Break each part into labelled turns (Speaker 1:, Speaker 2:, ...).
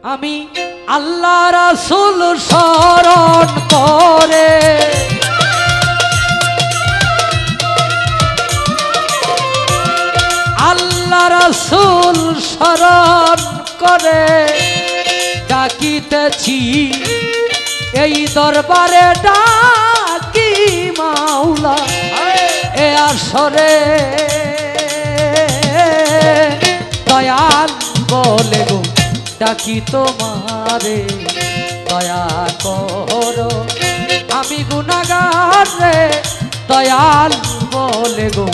Speaker 1: আমি আল্লাহ রাসূল স্মরণ করে আল্লাহ রাসূল স্মরণ করে ডাকিতেছি এই দরবারে ডাকি মাওলা এ আসরে দয়াল বলে গো ডাকি তোমারে দয়া করো আমি গুনাহগার রে দয়াল বলে গো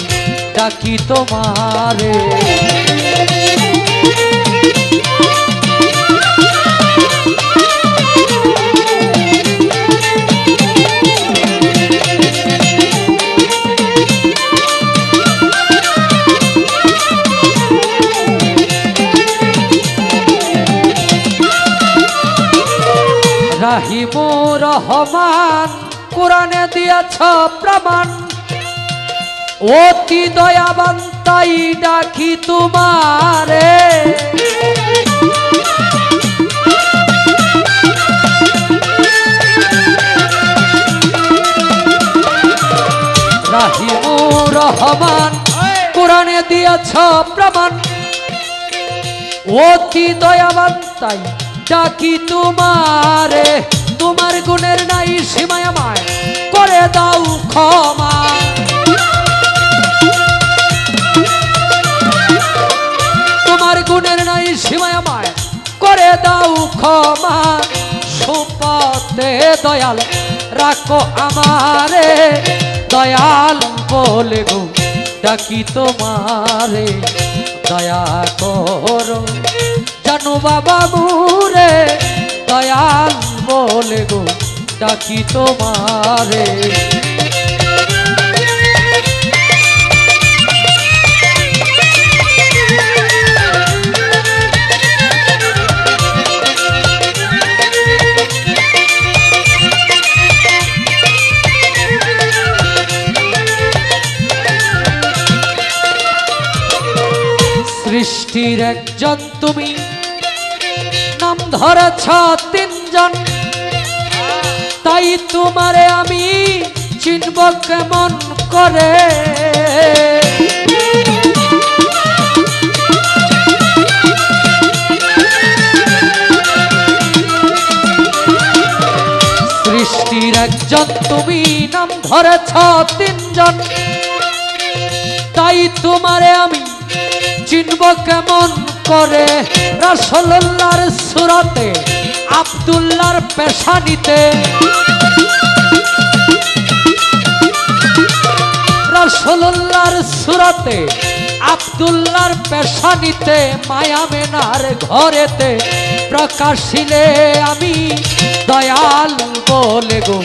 Speaker 1: ডাকি তোমারে রাহিমুর রহমান কোরআনে দিয়েছ প্রমাণ অতি দয়াবান তাই ডাকি তোমারে রাহিমুর রহমান কোরআনে দিয়েছ প্রমাণ অতি দয়াবান তাই ডাকি তোমারে তোমার গুণের নাই সীমায় আমায় করে দাও ক্ষমা তোমার গুণের নাই সীমায় আমায় করে দাও ক্ষমা সুপথে দয়াল রাখো আমারে দয়াল বলে গো ডাকি তোমারে দয়া করো জানো বাবা মুরে দয়াল বলে গো ডাকি তোমারে সৃষ্টির একজন তুমি নাম ধরেছ তিনজন তাই তোমারে আমি চিনব কেমন করে সৃষ্টির একজন তুমি নাম ধরেছ তিনজন তাই তোমারে আমি চিনব কেমন করে রাসূলুল্লাহর সুরতে আব্দুল্লাহর পেশানিতে রাসূলুল্লাহর সুরতে আব্দুল্লাহর পেশানিতে মায়া মেনার ঘরেতে প্রকাশিলে আমি দয়াল বলে গো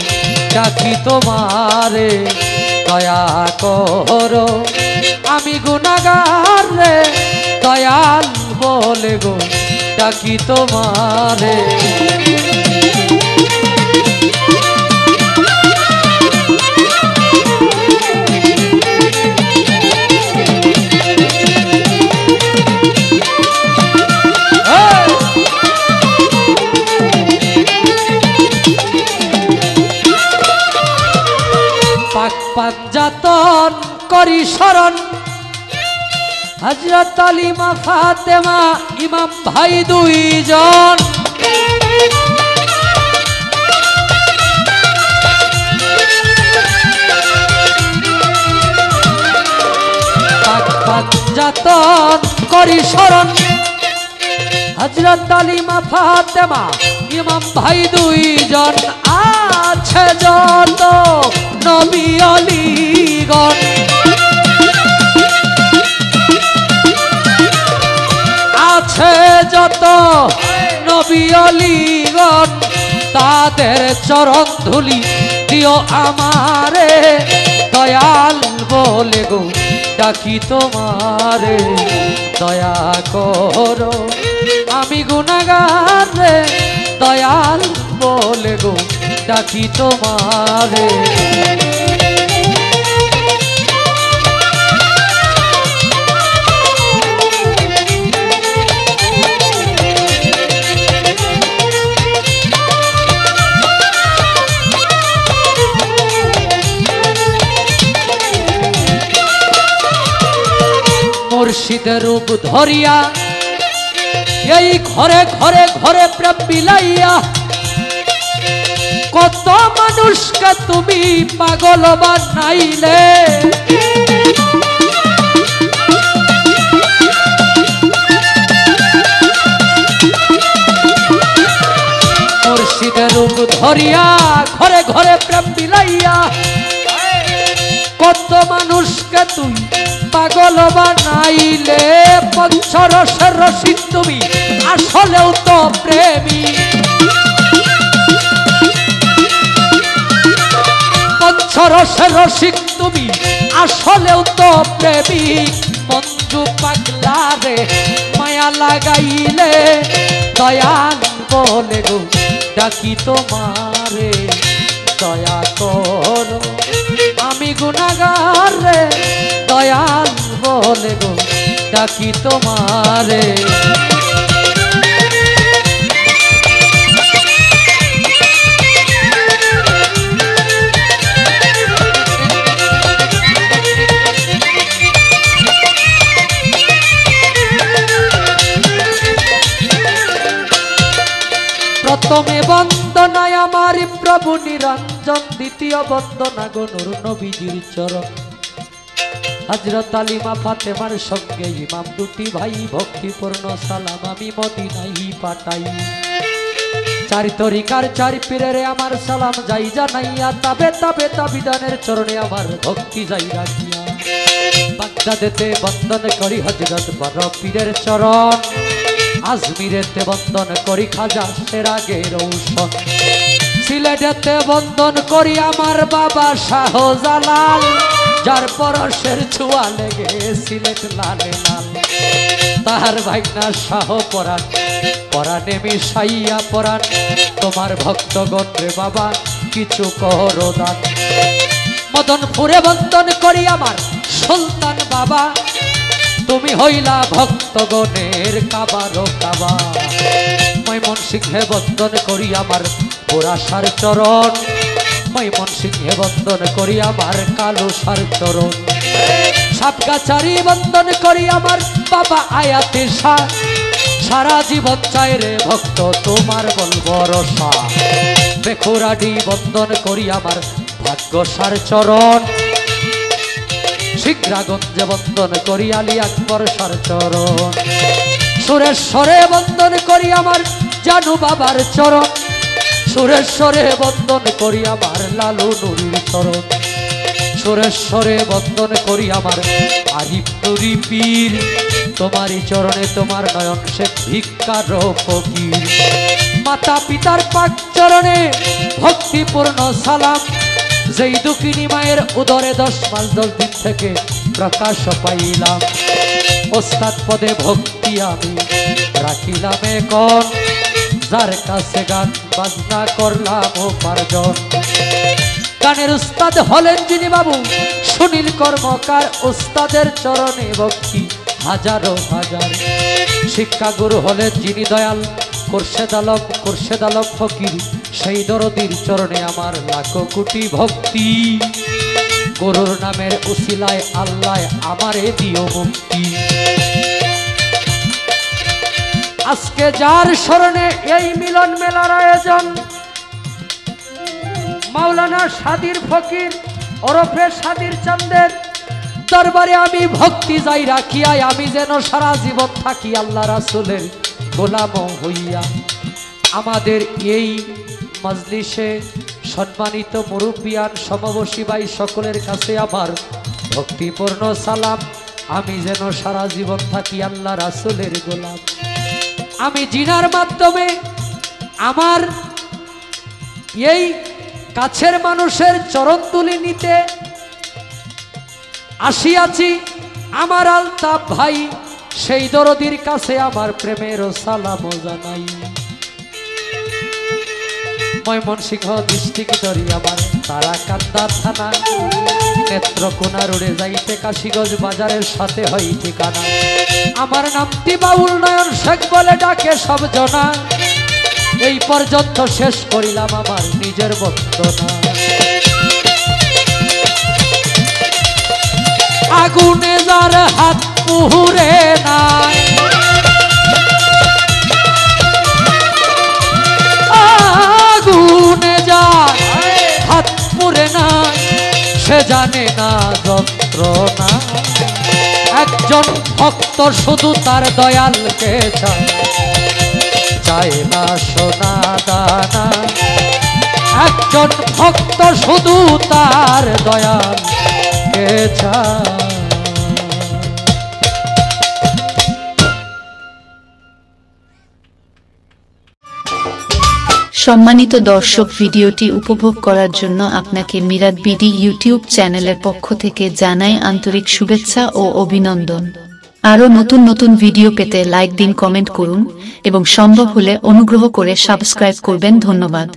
Speaker 1: ডাকি তোমারে দয়া করো আমি গুনাহগার রে দয়াল বলে গো ডাকি তোমারে পাক পাঞ্জাতন করি শরণ হযরত আলী মা ফাতেমা ইমাম ভাই দুইজন পাক পাঞ্জাতন করি শরণ হযরত আলী মা ফাতেমা ইমাম ভাই দুইজন আছে যত নবী আলীগণ আছে যত নবী আলীগণ তাদের চরণ ধুলি দিও আমারে দয়াল বলে গো ডাকি তোমারে দয়া করো আমি গুনাহগার রে দয়াল বলে গো ডাকি তোমারে মুর্শিদের রূপ ধরিয়া এই ঘরে ঘরে ঘরে প্রেম বিলাইয়া কত মানুষকে তুমি পাগল বানাইলে। মুর্শিদের রূপ ধরিয়া ঘরে ঘরে প্রেম বিলাইয়া কত মানুষকে তুই পাগল বানাইলে। পঞ্চরসের রসিক তুমি আসলেও তো প্রেমী, পঞ্চরসের রসিক তুমি আসলেও তো প্রেমিক। মঞ্জু পাগলা রে মায়া লাগাইলে দয়াল বলে গো ডাকি তোমারে দয়া করো। আমি গুনাহগার রে দয়াল বলে গো ডাকি তোমারে। প্রথমে বন্দনায় আমার প্রভু নিরঞ্জন, দ্বিতীয় বন্দনা গো নূর নবীজির চরণ। হযরত আলিমা ফাতেমার সঙ্গে ইমাম দুটি ভাই ভক্তিপূর্ণ সালাম আমি মদিনায় পাঠাই। চার তরিকার চার পীরের আমার সালাম যাই জানাইয়া, তবে তবে তাবিদানের চরণে আমার ভক্তি যাই রাখিয়া। বাগদাদেতে বন্দন করি হযরত বড় পীরের চরণ, আজমিরেতে বন্দন করি খাজা সেরাগের ঔষধ। সিলেটেতে বন্দন করি আমার বাবা শাহজালাল, যার পরশের ছোঁয়া লেগে সিলেট লালে লাল। তাহার ভাইনা শাহ পরাণ পরাণে মিশাইয়া পরাণ, তোমার ভক্তগণ রে বাবা কিছু করো দান। মদনপুরে বন্দন করি আমার সুলতান বাবা, তুমি হইলা ভক্তগণের কাবারো কাবা। ময়মনসিংহে বন্দন করি আমার পুরাসার চরণ, ময়মনসিংহে বন্দন করি আমার কালুসার চরণ। সাপগাছারি বন্দন করি আমার বাবা আয়াতে শাহ, সারা জীবন চাই রে ভক্ত তোমার বলবো রসা। বেখুরাডি বন্দন করি আমার ভাগ্যসার চরণ, শিগ্রাগঞ্জে বন্দন করি আলী আকবর সার চরণ। সুরেশ্বরে বন্দন করি আমার জানু বাবার চরণ, সুরেশ্বরে বন্দন করি আমার লালু নুরির চরণ। সুরেশ্বরে বন্দন করি আমার আরিফ নুরি পীর, তোমারই চরণে তোমার নয়ন সে ভিক্ষার ফকির। মাতা পিতার পাক চরণে ভক্তিপূর্ণ সালাম, যেই দুঃখিনী মায়ের উদরে 10 মাস 10 দিন থেকে প্রকাশ পাইলাম। ওস্তাদ পদে ভক্তি আমি রাখিলাম এখন, যার কাছে গান বাজনা করলাম উপার্জন। গানের উস্তাদ হলেন যিনি বাবু সুনীল কর্মকার, উস্তাদের চরণে ভক্তি হাজারো হাজার। শিক্ষাগুরু হলেন যিনি দয়াল খোরশেদ আলম ফকির, সেই দরদির চরণে আমার লাখো কোটি ভক্তি। গুরুর নামের উসিলায় আল্লাহ আমারে দিও মুক্তি। আজকে যার স্মরণে এই মিলন মেলার আয়োজন, মাওলানা সাদির ফকির ওরফে সাদির চাঁদের দরবারে আমি ভক্তি যাই রাখিয়া, আমি যেন সারা জীবন থাকি আল্লাহ রাসূলের গোলাম হইয়া। আমাদের এই মজলিসে সম্মানিত মুরব্বিয়ান সমবসী ভাই সকলের কাছে আমার ভক্তিপূর্ণ সালাম, আমি যেন সারা জীবন থাকি আল্লাহ রাসূলের গোলাম। আমি জিনার মাধ্যমে আমার এই কাছের মানুষের চরণ তুলি নিতে আসিয়াছি। আমার আলতাফ ভাই সেই দরদির কাছে আমার প্রেমের সালাম জানাই। ময়মনসিংহ ডিস্ট্রিক্ট আমার তারাকান্দা থানা, নেত্রকোনা রোডে যাইতে কাশীগঞ্জ বাজারের সাথে হয় ঠিকানা। আমার নামটি বাউল নয়ন শেখ বলে ডাকে সব জনা, এই পর্যন্ত শেষ করিলাম আমার নিজের বন্দনা। আগুনে যার হাত পুরে নাই, আগুনে যায় হাত পুরে নাই, সে জানে না যন্ত্রণা। একজন ভক্ত শুধু তার দয়ালকে চায়, চায় না সোনা দানা। একজন ভক্ত শুধু তার দয়ালকে চায়।
Speaker 2: সম্মানিত দর্শক, ভিডিওটি উপভোগ করার জন্য আপনাকে মিরাত বিডি ইউটিউব চ্যানেলের পক্ষ থেকে জানাই আন্তরিক শুভেচ্ছা ও অভিনন্দন। আরও নতুন নতুন ভিডিও পেতে লাইক দিন, কমেন্ট করুন এবং সম্ভব হলে অনুগ্রহ করে সাবস্ক্রাইব করবেন। ধন্যবাদ।